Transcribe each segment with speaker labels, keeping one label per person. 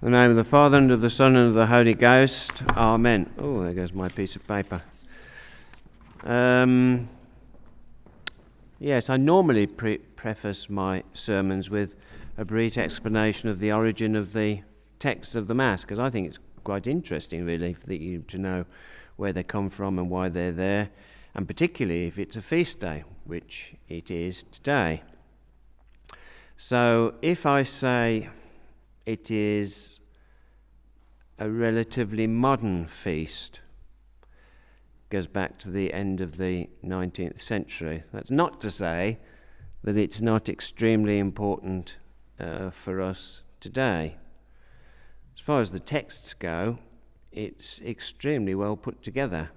Speaker 1: In the name of the Father, and of the Son, and of the Holy Ghost. Amen. Oh, there goes my piece of paper. Yes, I normally preface my sermons with a brief explanation of the origin of the texts of the Mass, because I think it's quite interesting, really, for you to know where they come from and why they're there, and particularly if it's a feast day, which it is today. So, if I say it is a relatively modern feast, goes back to the end of the 19th century. That's not to say that it's not extremely important for us today. As far as the texts go, it's extremely well put together.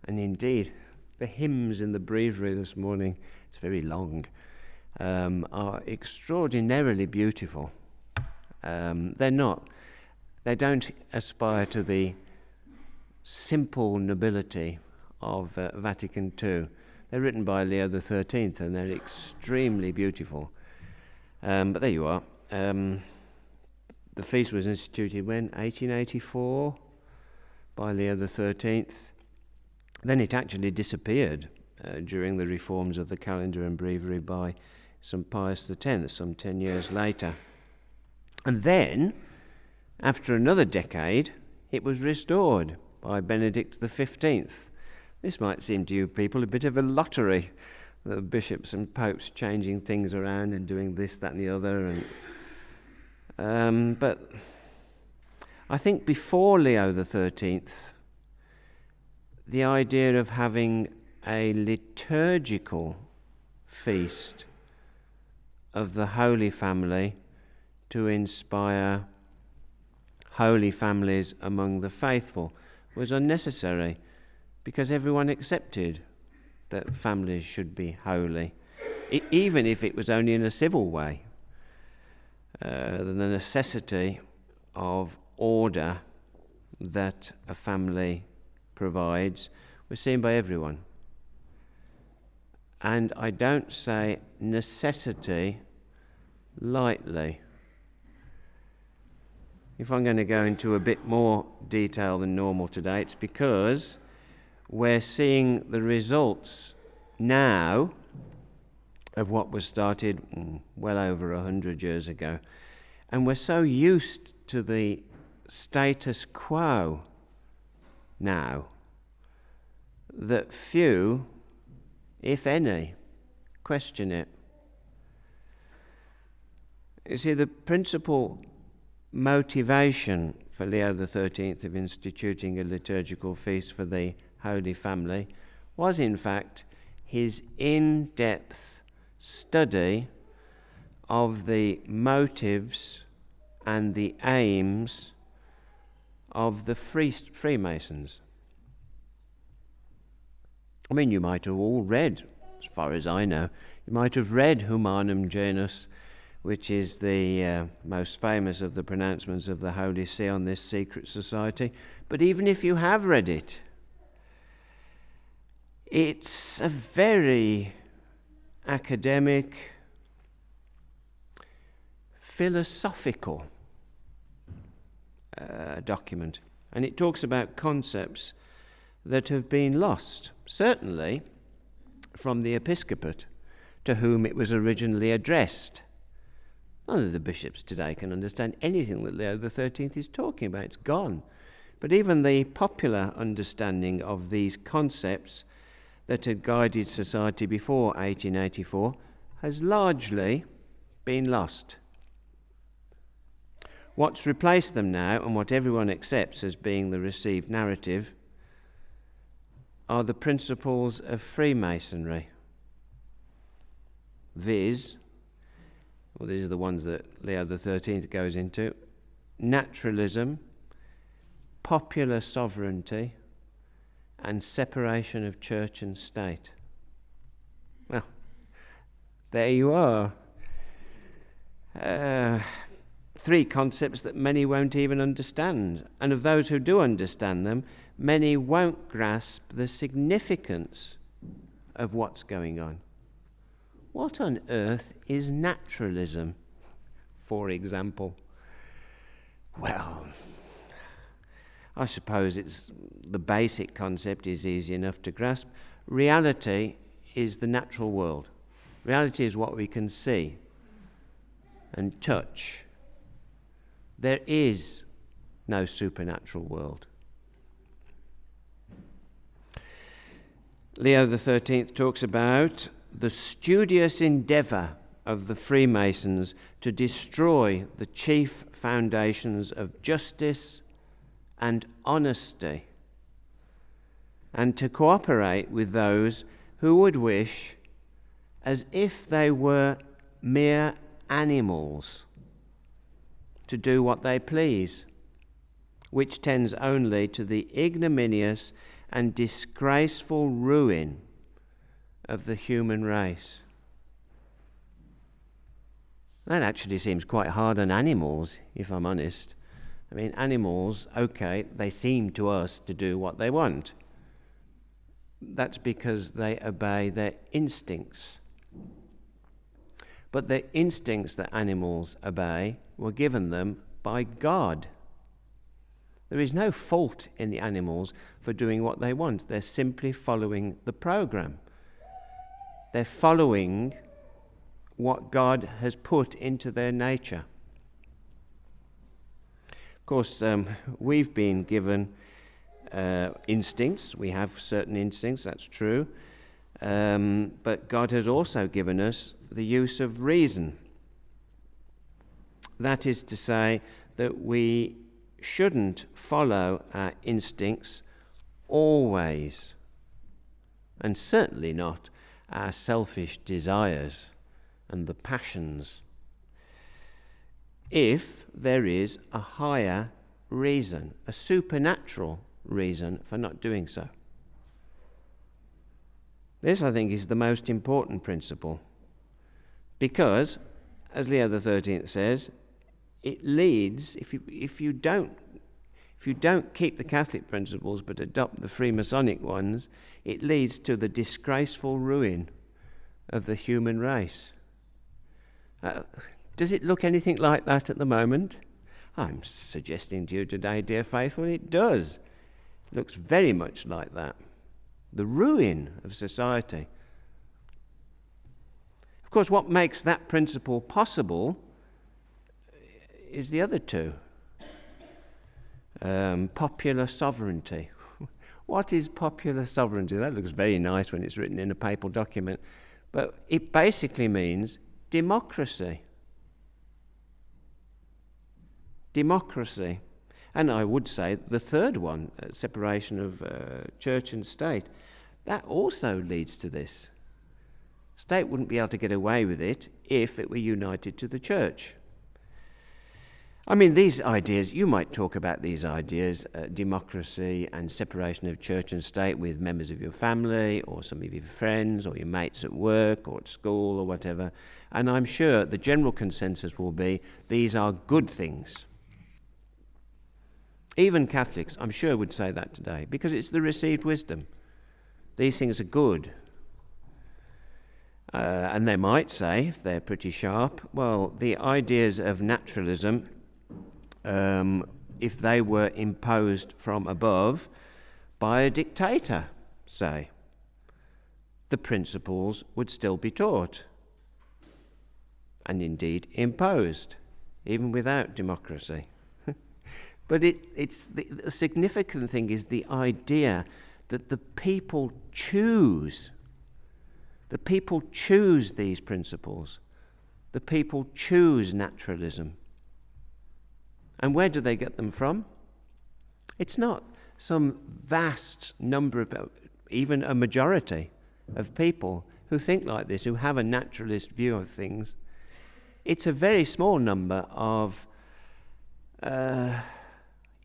Speaker 1: And indeed, the hymns in the breviary this morning, it's very long, are extraordinarily beautiful. They don't aspire to the simple nobility of Vatican II. They're written by Leo XIII and they're extremely beautiful. But there you are. The feast was instituted when? 1884 by Leo XIII. Then it actually disappeared during the reforms of the calendar and breviary by St. Pius X, some 10 years later. And then, after another decade, it was restored by Benedict XV. This might seem to you people a bit of a lottery, the bishops and popes changing things around and doing this, that and the other. But I think before Leo XIII, the idea of having a liturgical feast of the Holy Family to inspire holy families among the faithful was unnecessary, because everyone accepted that families should be holy, even if it was only in a civil way. The necessity of order that a family provides was seen by everyone. And I don't say necessity lightly. If I'm going to go into a bit more detail than normal today, it's because we're seeing the results now of what was started well over 100 years ago. And we're so used to the status quo now that few, if any, question it. You see, the principal motivation for Leo XIII of instituting a liturgical feast for the Holy Family was, in fact, his in-depth study of the motives and the aims of the Freemasons. I mean, you might have all read, as far as I know, you might have read Humanum Genus, which is the most famous of the pronouncements of the Holy See on this secret society. But even if you have read it, it's a very academic, philosophical document. And it talks about concepts that have been lost, certainly from the episcopate to whom it was originally addressed. None of the bishops today can understand anything that Leo XIII is talking about. It's gone. But even the popular understanding of these concepts that had guided society before 1884 has largely been lost. What's replaced them now, and what everyone accepts as being the received narrative, are the principles of Freemasonry, viz., well, these are the ones that Leo XIII goes into: naturalism, popular sovereignty, and separation of church and state. Well, there you are. Three concepts that many won't even understand. And of those who do understand them, many won't grasp the significance of what's going on. What on earth is naturalism, for example? Well, I suppose the basic concept is easy enough to grasp. Reality is the natural world. Reality is what we can see and touch. There is no supernatural world. Leo XIII talks about the studious endeavour of the Freemasons to destroy the chief foundations of justice and honesty, and to cooperate with those who would wish as if they were mere animals to do what they please, which tends only to the ignominious and disgraceful ruin of the human race. That actually seems quite hard on animals, if I'm honest. I mean, animals, okay, they seem to us to do what they want. That's because they obey their instincts. But the instincts that animals obey were given them by God. There is no fault in the animals for doing what they want. They're simply following the program. They're following what God has put into their nature. Of course, we've been given instincts. We have certain instincts, that's true. But God has also given us the use of reason. That is to say that we shouldn't follow our instincts always, and certainly not our selfish desires and the passions, if there is a higher reason, a supernatural reason for not doing so. This, I think, is the most important principle, because, as Leo XIII says, it leads, if you don't keep the Catholic principles but adopt the Freemasonic ones, it leads to the disgraceful ruin of the human race. Does it look anything like that at the moment? I'm suggesting to you today, dear faithful, it does. It looks very much like that. The ruin of society. Of course, what makes that principle possible is the other two. Popular sovereignty. What is popular sovereignty? That looks very nice when it's written in a papal document. But it basically means democracy. Democracy. And I would say the third one, separation of church and state, that also leads to this. State wouldn't be able to get away with it if it were united to the church. I mean, these ideas, you might talk about these ideas, democracy and separation of church and state with members of your family or some of your friends or your mates at work or at school or whatever, and I'm sure the general consensus will be these are good things. Even Catholics, I'm sure, would say that today, because it's the received wisdom. These things are good. And they might say, if they're pretty sharp, well, the ideas of naturalism, if they were imposed from above by a dictator, say, the principles would still be taught, and indeed imposed, even without democracy. But it's the significant thing is the idea that the people choose. The people choose these principles. The people choose naturalism. And where do they get them from? It's not some vast number of, even a majority of people who think like this, who have a naturalist view of things. It's a very small number of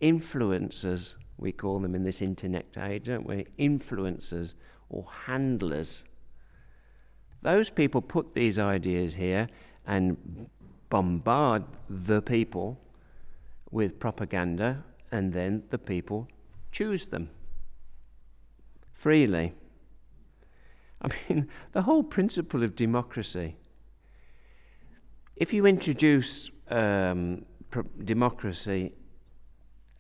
Speaker 1: influencers, we call them in this internet age, don't we? Influencers or handlers. Those people put these ideas here and bombard the people with propaganda, and then the people choose them freely. I mean, the whole principle of democracy, if you introduce democracy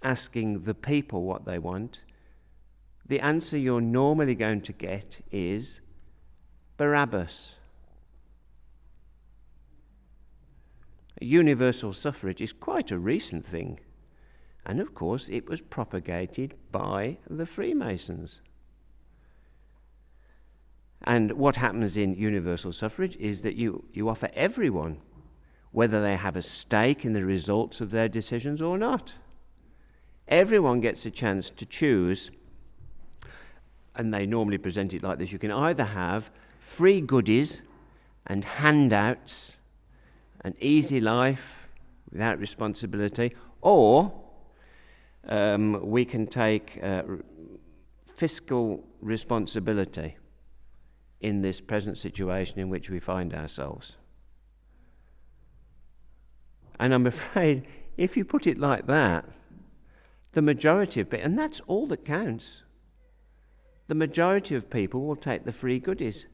Speaker 1: asking the people what they want, the answer you're normally going to get is Barabbas. Universal suffrage is quite a recent thing. And of course, it was propagated by the Freemasons. And what happens in universal suffrage is that you offer everyone, whether they have a stake in the results of their decisions or not. Everyone gets a chance to choose, and they normally present it like this. You can either have free goodies and handouts, an easy life without responsibility, or we can take fiscal responsibility in this present situation in which we find ourselves. And I'm afraid if you put it like that, the majority of people, and that's all that counts, the majority of people will take the free goodies.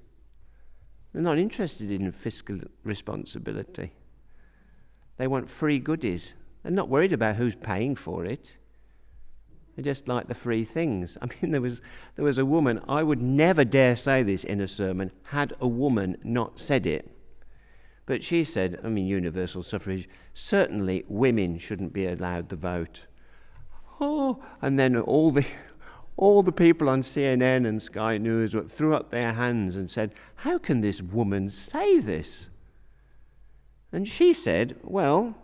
Speaker 1: They're not interested in fiscal responsibility. They want free goodies. They're not worried about who's paying for it. They just like the free things. I mean, there was a woman, I would never dare say this in a sermon, had a woman not said it. But she said, I mean, universal suffrage, certainly women shouldn't be allowed to vote. Oh, and then all the people on CNN and Sky News threw up their hands and said, how can this woman say this? And she said, well,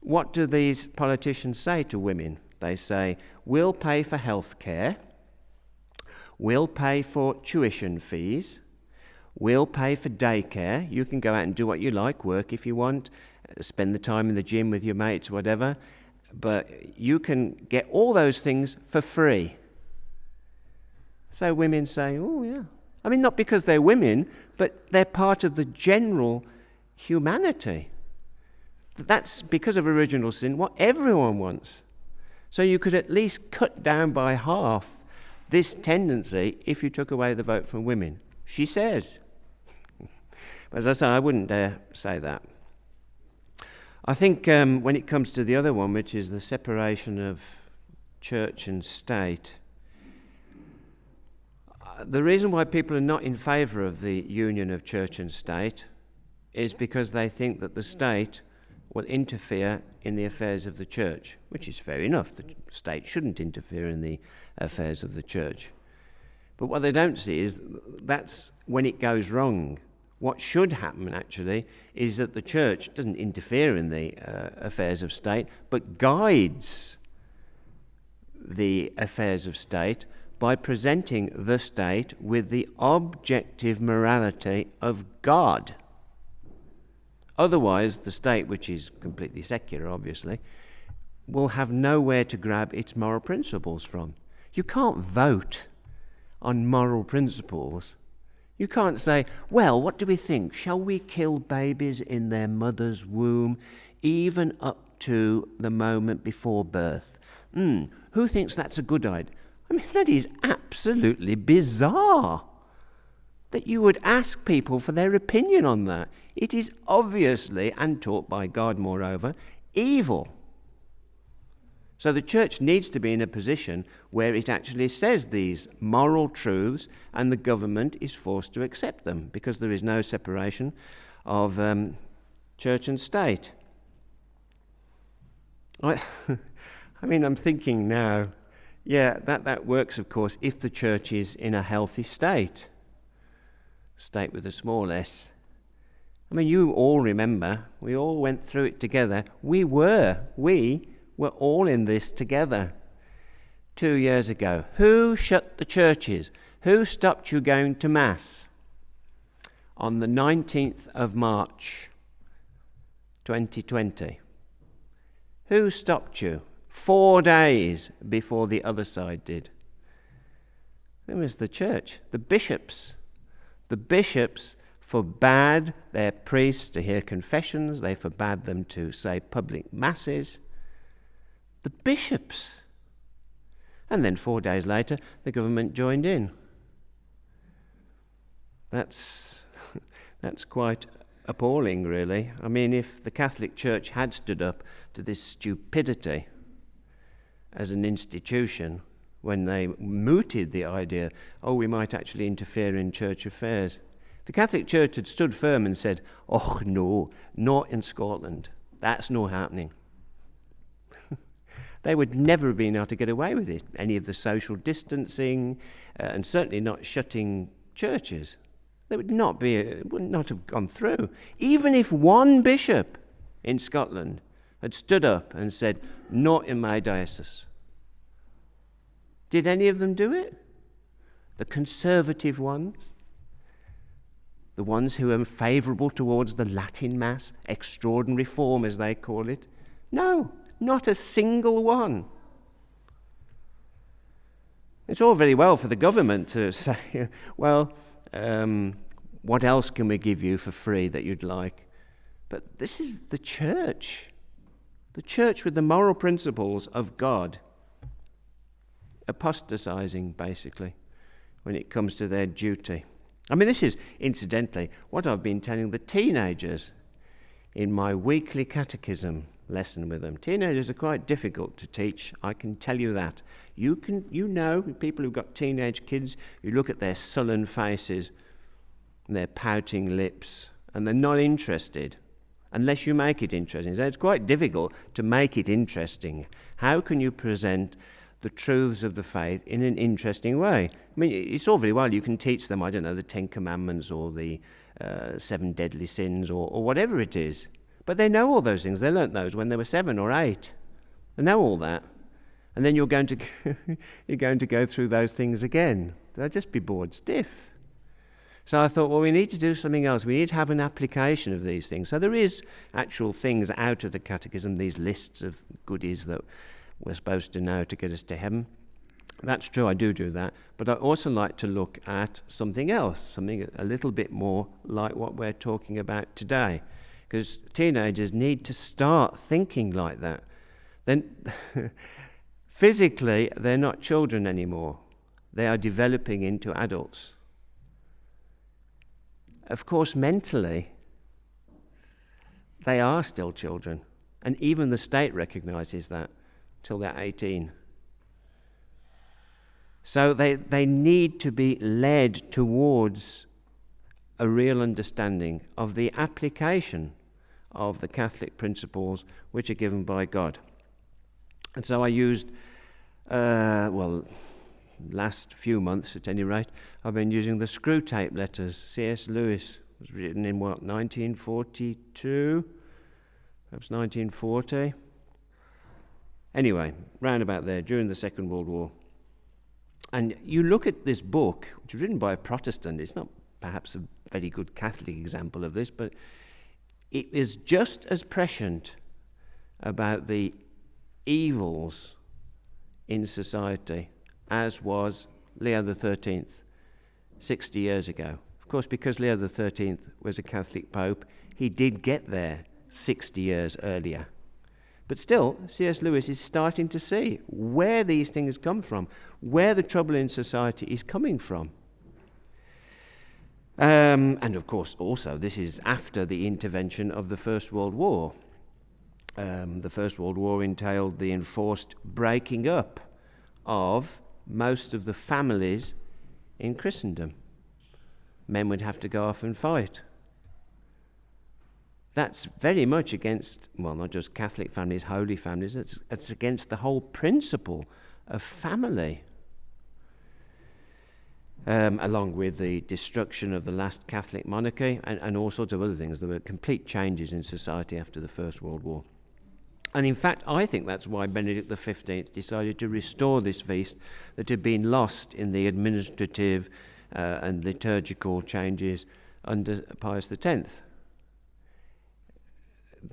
Speaker 1: what do these politicians say to women? They say, we'll pay for health care, we'll pay for tuition fees, we'll pay for daycare. You can go out and do what you like, work if you want, spend the time in the gym with your mates, whatever, but you can get all those things for free. So women say, oh yeah. I mean, not because they're women, but they're part of the general humanity. That's because of original sin what everyone wants. So you could at least cut down by half this tendency if you took away the vote from women. She says. But as I say, I wouldn't dare say that. I think when it comes to the other one, which is the separation of church and state, the reason why people are not in favour of the union of church and state is because they think that the state will interfere in the affairs of the church, which is fair enough. The state shouldn't interfere in the affairs of the church. But what they don't see is that's when it goes wrong. What should happen, actually, is that the church doesn't interfere in the affairs of state, but guides the affairs of state by presenting the state with the objective morality of God. Otherwise, the state, which is completely secular, obviously, will have nowhere to grab its moral principles from. You can't vote on moral principles. You can't say, well, what do we think? Shall we kill babies in their mother's womb, even up to the moment before birth? Who thinks that's a good idea? I mean, that is absolutely bizarre that you would ask people for their opinion on that. It is obviously, and taught by God moreover, evil. So the church needs to be in a position where it actually says these moral truths and the government is forced to accept them because there is no separation of church and state. I mean, I'm thinking now, yeah, that works, of course, if the church is in a healthy state with a small s. I mean, you all remember, we all went through it together. We were all in this together 2 years ago. Who shut the churches? Who stopped you going to Mass? On the 19th of March, 2020. Who stopped you? 4 days before the other side did. It was the church, the bishops. The bishops forbade their priests to hear confessions. They forbade them to say public masses. The bishops. And then 4 days later, the government joined in. That's quite appalling, really. I mean, if the Catholic Church had stood up to this stupidity as an institution when they mooted the idea, we might actually interfere in church affairs. The Catholic Church had stood firm and said, oh no, not in Scotland. That's not happening. They would never have been able to get away with it. Any of the social distancing, and certainly not shutting churches. They would not have gone through. Even if one bishop in Scotland had stood up and said, not in my diocese. Did any of them do it? The conservative ones? The ones who are favourable towards the Latin Mass, extraordinary form as they call it? No, not a single one. It's all very well for the government to say, well, what else can we give you for free that you'd like? But this is the church with the moral principles of God, apostatizing, basically, when it comes to their duty. I mean, this is, incidentally, what I've been telling the teenagers in my weekly catechism lesson with them. Teenagers are quite difficult to teach, I can tell you that. You know, people who've got teenage kids, you look at their sullen faces and their pouting lips, and they're not interested unless you make it interesting. So it's quite difficult to make it interesting. How can you present the truths of the faith in an interesting way? I mean, it's all very well, you can teach them, I don't know, the Ten Commandments or the 7 deadly sins or whatever it is. But they know all those things. They learnt those when they were 7 or 8. They know all that. And then you're going to go through those things again. They'll just be bored stiff. So I thought, well, we need to do something else. We need to have an application of these things. So there is actual things out of the catechism, these lists of goodies that we're supposed to know to get us to heaven. That's true, I do that. But I also like to look at something else, something a little bit more like what we're talking about today. Because teenagers need to start thinking like that. Then physically, they're not children anymore. They are developing into adults. Of course, mentally, they are still children. And even the state recognizes that till they're 18. So they need to be led towards a real understanding of the application of the Catholic principles which are given by God. And so I used, last few months at any rate, I've been using the screw tape letters. C.S. Lewis was written in 1942, perhaps 1940. Anyway, round about there, during the Second World War. And you look at this book, which was written by a Protestant. It's not perhaps a very good Catholic example of this, but it is just as prescient about the evils in society as was Leo XIII 60 years ago. Of course, because Leo XIII was a Catholic Pope, he did get there 60 years earlier. But still, C.S. Lewis is starting to see where these things come from, where the trouble in society is coming from. And of course, also, this is after the intervention of the First World War. The First World War entailed the enforced breaking up of most of the families in Christendom. Men would have to go off and fight. That's very much against, well, not just Catholic families, holy families, it's against the whole principle of family. Along with the destruction of the last Catholic monarchy and all sorts of other things. There were complete changes in society after the First World War. And in fact, I think that's why Benedict XV decided to restore this feast that had been lost in the administrative and liturgical changes under Pius X.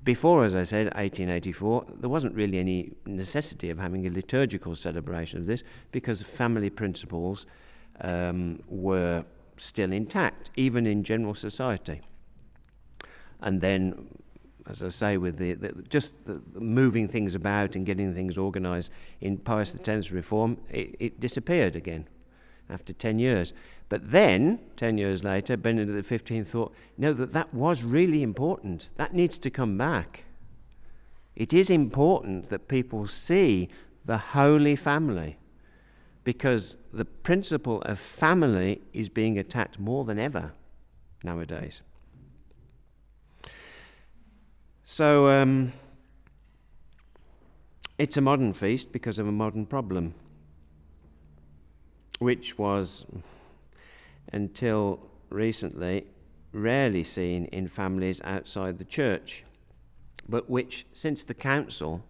Speaker 1: Before, as I said, 1884, there wasn't really any necessity of having a liturgical celebration of this because family principles were still intact, even in general society. And then, as I say, with the moving things about and getting things organised in Pius X's reform, it disappeared again after 10 years. But then, 10 years later, Benedict XV thought, no, that was really important. That needs to come back. It is important that people see the Holy Family, because the principle of family is being attacked more than ever nowadays. So it's a modern feast because of a modern problem, which was, until recently, rarely seen in families outside the church, but which, since the council,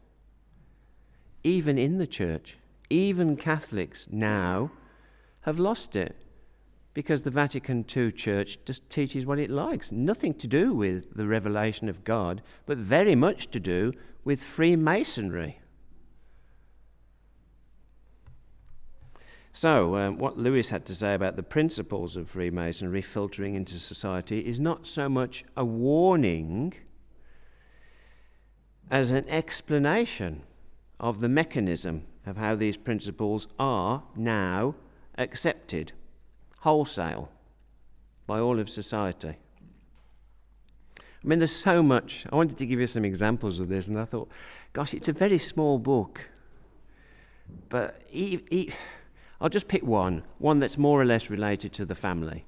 Speaker 1: even in the church, even Catholics now have lost it, because the Vatican II Church just teaches what it likes. Nothing to do with the revelation of God, but very much to do with Freemasonry. So, what Lewis had to say about the principles of Freemasonry filtering into society is not so much a warning as an explanation of the mechanism of how these principles are now accepted wholesale by all of society. I mean, there's so much. I wanted to give you some examples of this, and I thought, gosh, it's a very small book, but I'll just pick one that's more or less related to the family,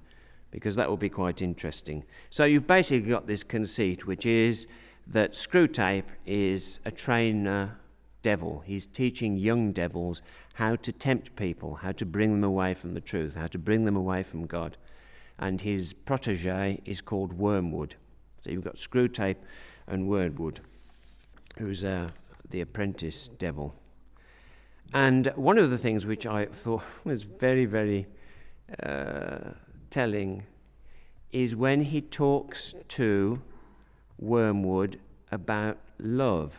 Speaker 1: because that will be quite interesting. So you've basically got this conceit, which is that Screwtape is a trainer devil. He's teaching young devils how to tempt people, how to bring them away from the truth, how to bring them away from God. And his protege is called Wormwood. So you've got Screwtape and Wormwood, who's the apprentice devil. And one of the things which I thought was very, very telling is when he talks to Wormwood about love.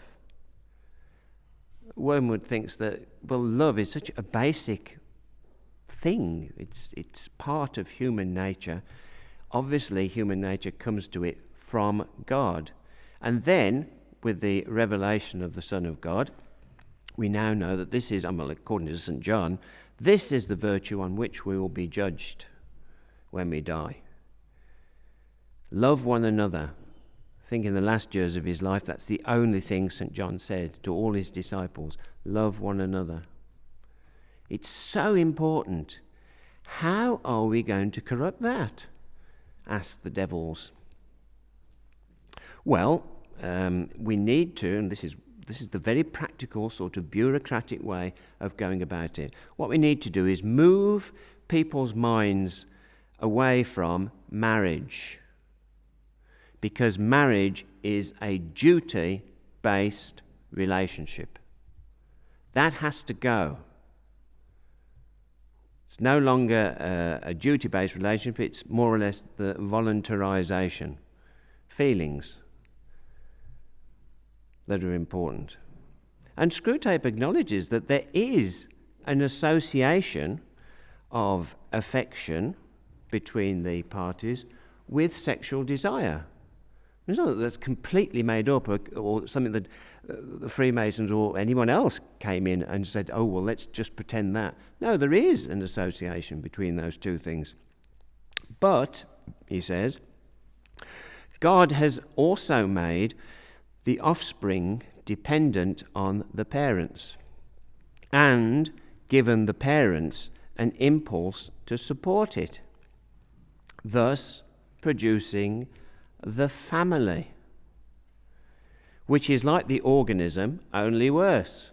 Speaker 1: Wormwood thinks that, well, love is such a basic thing. It's part of human nature. Obviously, human nature comes to it from God. And then, with the revelation of the Son of God, we now know that this is, according to St. John, this is the virtue on which we will be judged when we die. Love one another. I think in the last years of his life, that's the only thing St. John said to all his disciples. Love one another. It's so important. How are we going to corrupt that? Asked the devils. Well, we need to, and this is the very practical sort of bureaucratic way of going about it. What we need to do is move people's minds away from marriage, because marriage is a duty-based relationship. That has to go. It's no longer a duty-based relationship, it's more or less the voluntarization, feelings that are important. And Screwtape acknowledges that there is an association of affection between the parties with sexual desire. It's not that that's completely made up or something that the Freemasons or anyone else came in and said, oh, well, let's just pretend that. No, there is an association between those two things. But, he says, God has also made the offspring dependent on the parents and given the parents an impulse to support it, thus producing the family, which is like the organism, only worse.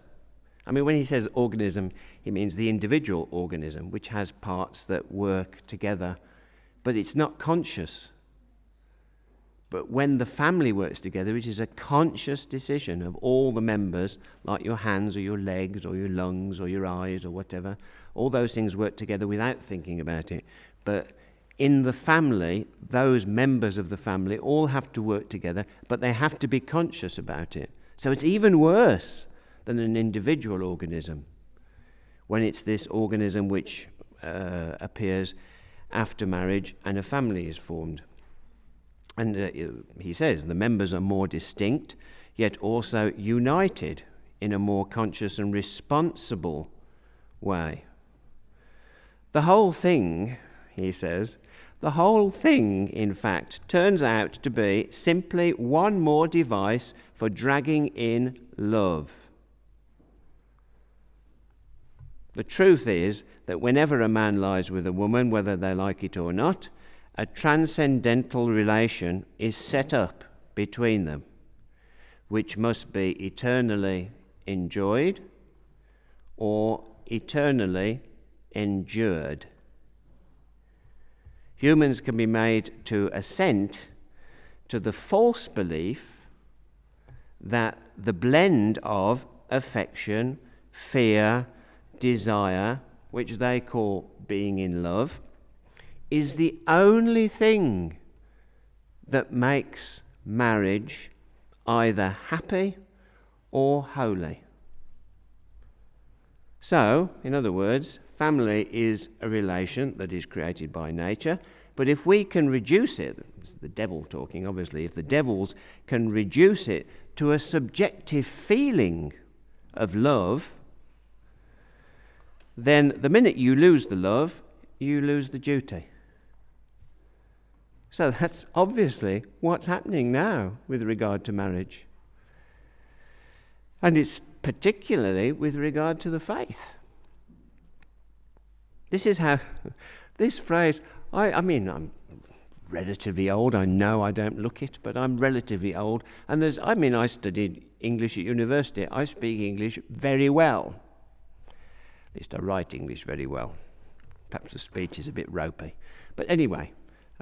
Speaker 1: I mean, when he says organism, he means the individual organism, which has parts that work together, but it's not conscious. But when the family works together, it is a conscious decision of all the members, like your hands or your legs or your lungs or your eyes or whatever. All those things work together without thinking about it. But in the family, those members of the family all have to work together, but they have to be conscious about it. So it's even worse than an individual organism, when it's this organism which appears after marriage and a family is formed. And he says the members are more distinct, yet also united in a more conscious and responsible way. The whole thing, he says, the whole thing, in fact, turns out to be simply one more device for dragging in love. The truth is that whenever a man lies with a woman, whether they like it or not, a transcendental relation is set up between them, which must be eternally enjoyed or eternally endured. Humans can be made to assent to the false belief that the blend of affection, fear, desire, which they call being in love, is the only thing that makes marriage either happy or holy. So, in other words, family is a relation that is created by nature, but if we can reduce it, it's the devil talking obviously, if the devils can reduce it to a subjective feeling of love, then the minute you lose the love, you lose the duty. So that's obviously what's happening now with regard to marriage. And it's particularly with regard to the faith. This is how, this phrase, I mean, I'm relatively old. I know I don't look it, but I'm relatively old. And I studied English at university. I speak English very well. At least I write English very well. Perhaps the speech is a bit ropey. But anyway,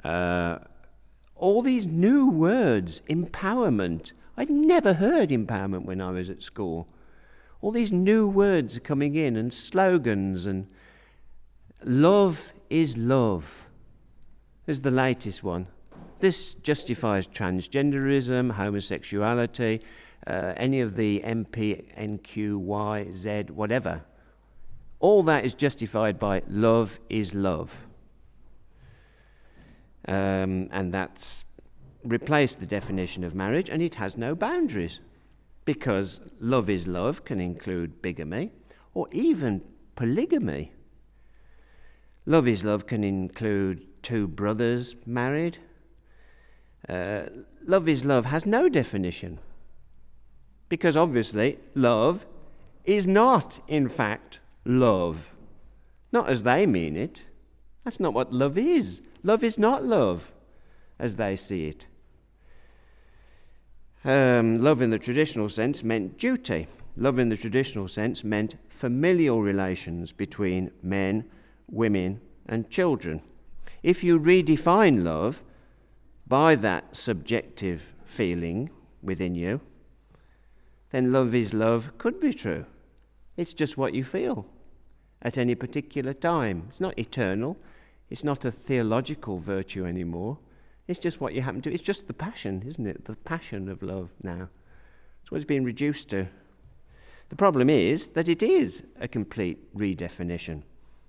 Speaker 1: all these new words, empowerment. I'd never heard empowerment when I was at school. All these new words are coming in, and slogans, and love is love is the latest one. This justifies transgenderism, homosexuality, any of the MP, NQ, Y, Z, whatever. All that is justified by love is love. And that's replaced the definition of marriage, and it has no boundaries, because love is love can include bigamy or even polygamy. Love is love can include two brothers married. Love is love has no definition, because obviously love is not, in fact, love. Not as they mean it. That's not what love is. Love is not love as they see it. Love in the traditional sense meant duty. Love in the traditional sense meant familial relations between men, women, and children. If you redefine love by that subjective feeling within you, then love is love could be true. It's just what you feel at any particular time. It's not eternal. It's not a theological virtue anymore. It's just what you happen to. It's just the passion, isn't it? The passion of love now. That's what it's been reduced to. The problem is that it is a complete redefinition.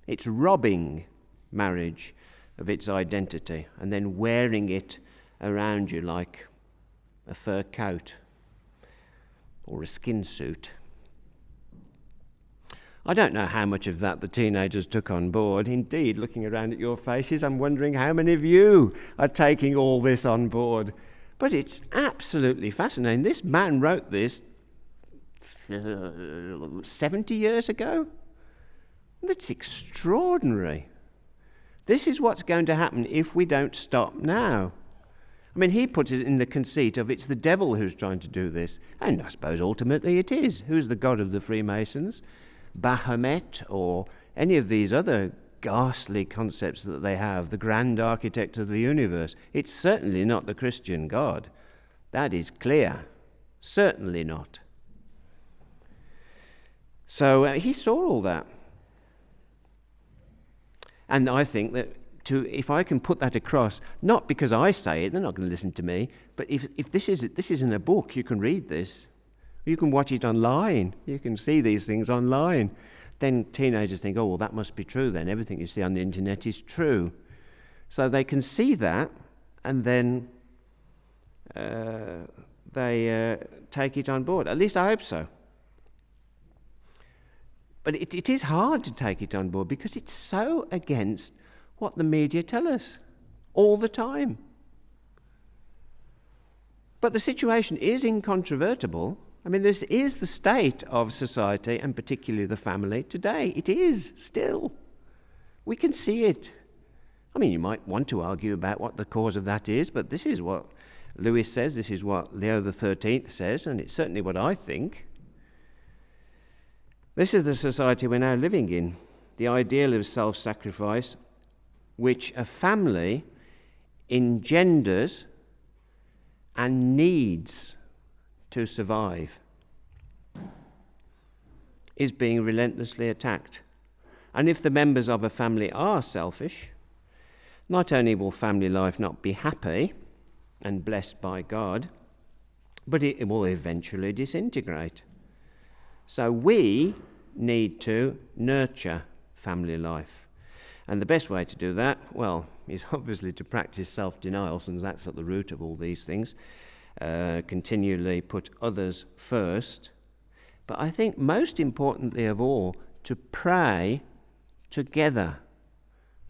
Speaker 1: It's robbing marriage of its identity and then wearing it around you like a fur coat or a skin suit. I don't know how much of that the teenagers took on board. Indeed, looking around at your faces, I'm wondering how many of you are taking all this on board. But it's absolutely fascinating. This man wrote this 70 years ago. That's extraordinary. This is what's going to happen if we don't stop now. I mean, he puts it in the conceit of it's the devil who's trying to do this. And I suppose ultimately it is. Who's the god of the Freemasons? Baphomet, or any of these other ghastly concepts that they have, the grand architect of the universe. It's certainly not the Christian God. That is clear. Certainly not. So he saw all that. And I think that if I can put that across, not because I say it, they're not going to listen to me, but if this is in a book, you can read this. You can watch it online. You can see these things online. Then teenagers think, oh, well, that must be true then. Everything you see on the internet is true. So they can see that, and then they take it on board. At least I hope so. But it is hard to take it on board because it's so against what the media tell us all the time. But the situation is incontrovertible. I mean, this is the state of society, and particularly the family today. It is still. We can see it. I mean, you might want to argue about what the cause of that is, but this is what Lewis says, this is what Leo XIII says, and it's certainly what I think. This is the society we're now living in, the ideal of self-sacrifice, which a family engenders and needs to survive, is being relentlessly attacked. And if the members of a family are selfish, not only will family life not be happy and blessed by God, but it will eventually disintegrate. So we need to nurture family life. And the best way to do that, well, is obviously to practice self-denial, since that's at the root of all these things. Continually put others first. But I think most importantly of all, to pray together.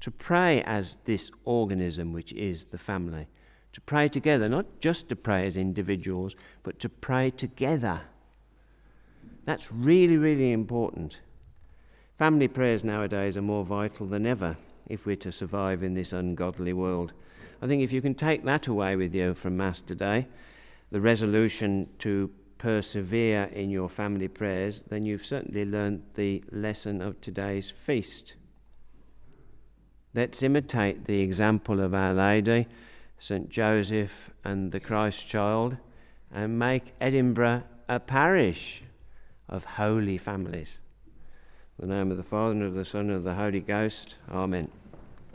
Speaker 1: To pray as this organism which is the family. To pray together, not just to pray as individuals, but to pray together. That's really, really important. Family prayers nowadays are more vital than ever if we're to survive in this ungodly world. I think if you can take that away with you from Mass today, the resolution to persevere in your family prayers, then you've certainly learned the lesson of today's feast. Let's imitate the example of Our Lady, St. Joseph and the Christ child, and make Edinburgh a parish of holy families. In the name of the Father, and of the Son, and of the Holy Ghost. Amen.